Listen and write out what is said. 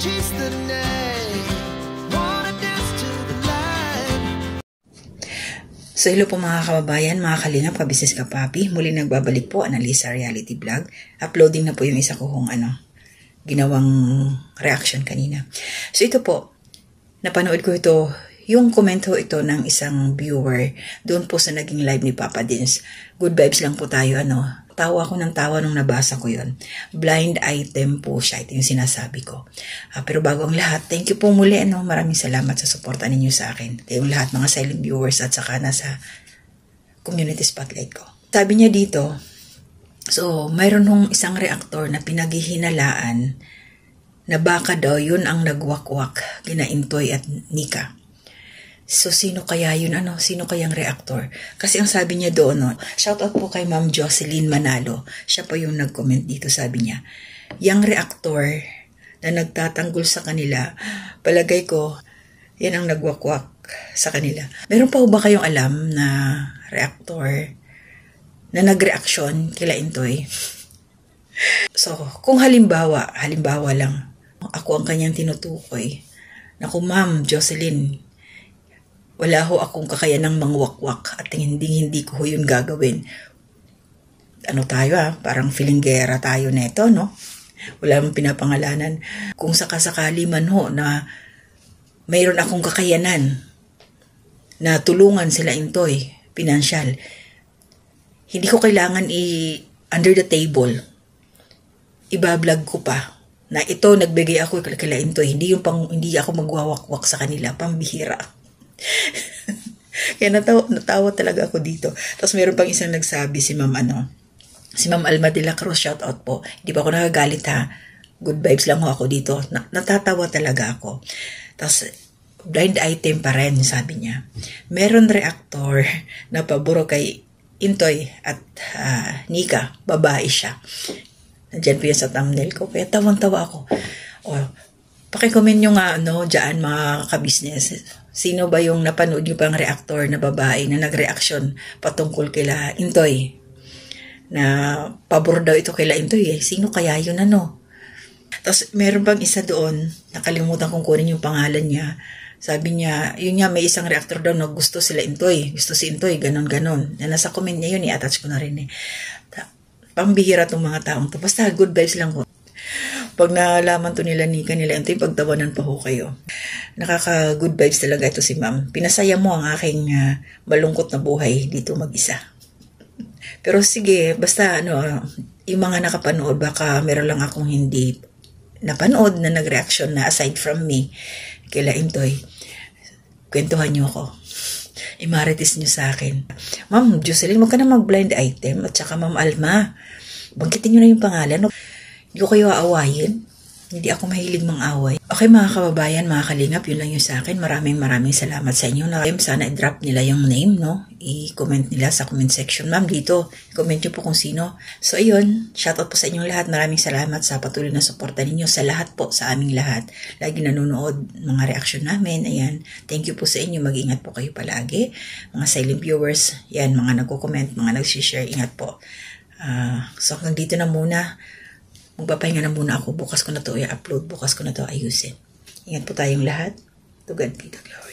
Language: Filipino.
chase the night, wanna dance to the light. So hello po mga kababayan, mga kalingap, kabisnes kapapi. Muli nagbabalik po, Analisa Reality Vlog. Uploading na po yung isa ko kung ginawang reaction kanina. So ito po, napanood ko ito, yung komento ito ng isang viewer doon po sa naging live ni Papa Dins. Good vibes lang po tayo, Tawa ko ng tawa nung nabasa ko yon. Blind item po siya, ito yung sinasabi ko. Pero bago ang lahat, thank you po muli, Maraming salamat sa suporta ninyo sa akin. Kayong lahat, mga silent viewers at saka nasa community spotlight ko. Sabi niya dito, so mayroon hong isang reactor na pinaghihinalaan na baka daw yun ang nagwakwak kina Intoy at Nika. So, sino kaya yun? Sino kayang reactor? Kasi ang sabi niya doon, shoutout po kay Ma'am Jocelyn Manalo. Siya po yung nag-comment dito, sabi niya. Yang reactor na nagtatanggol sa kanila, palagay ko, yan ang nagwakwak sa kanila. Meron pa ba kayong alam na reactor na nag-reaction kila Intoy? So, kung halimbawa lang, ako ang kanyang tinutukoy, naku Ma'am Jocelyn, wala ho akong kakayanang mangwakwak at hindi ko yun gagawin. Tayo parang filinggera tayo neto, no? Wala mong pinapangalanan. Kung sakasakali man ho na mayroon akong kakayanan na tulungan sila Intoy, pinansyal, hindi ko kailangan under the table. Ibablog ko pa na ito nagbigay ako kila Intoy, hindi ako magwawakwak sa kanila, pambihira. Kaya natawa talaga ako dito. Tapos meron pang isang nagsabi, si Ma'am Alma de la Cruz, shout out po. Hindi pa ako nagagalit Good vibes lang ho ako dito. Natatawa talaga ako. Tapos blind item pa rin, sabi niya. Meron reactor na paburo kay Intoy at Nika, babae siya. Nandiyan po yan sa thumbnail ko. Kaya tawang-tawa ako. Pakicomment nyo nga dyan mga kabisnes. Sino ba yung napanood nyo pang reactor na babae na nag-reaction patungkol kila Intoy? Na pabor daw ito kila Intoy Sino kaya yun Tapos meron pang isa doon, nakalimutan kong kunin yung pangalan niya. Sabi niya, yun nga may isang reactor daw na gusto sila Intoy. Gusto si Intoy, ganon. Nasa comment niya yun, i-attach ko na rin Pambihira tong mga taong to. Basta good vibes lang ko. Pag nalaman to nila Nika, nila Intoy, pagtawanan pa ho kayo. Nakaka-good vibes talaga ito si Ma'am. Pinasaya mo ang aking malungkot na buhay dito mag-isa. Pero sige, basta yung mga nakapanood, baka meron lang akong hindi napanood na nag-reaction na aside from me, kila Intoy. Kwentuhan niyo ako. Imarites niyo sa akin. Ma'am Jocelyn, wag ka na mag-blind item at saka Ma'am Alma. Bangkitin niyo na yung pangalan. Hindi ko kayo aawayin. Hindi ako mahilig mang-away. Okay mga kababayan, mga kalingap, yun lang yung sa akin. Maraming salamat sa inyo. Sana i-drop nila yung name, I-comment nila sa comment section. Ma'am, dito, i-comment nyo po kung sino. So ayun, shoutout po sa inyong lahat. Maraming salamat sa patuloy na suporta ninyo sa lahat po, sa aming lahat. Lagi nanonood mga reaction namin. Ayan, thank you po sa inyo. Mag-ingat po kayo palagi. Mga silent viewers, yan, mga nagko-comment, mga nag-share, ingat po. So hanggang dito na muna. Magpapahinga na muna ako. Bukas ko na to i-upload. Bukas ko na to ayusin. Ingat po tayong lahat. To God be the glory.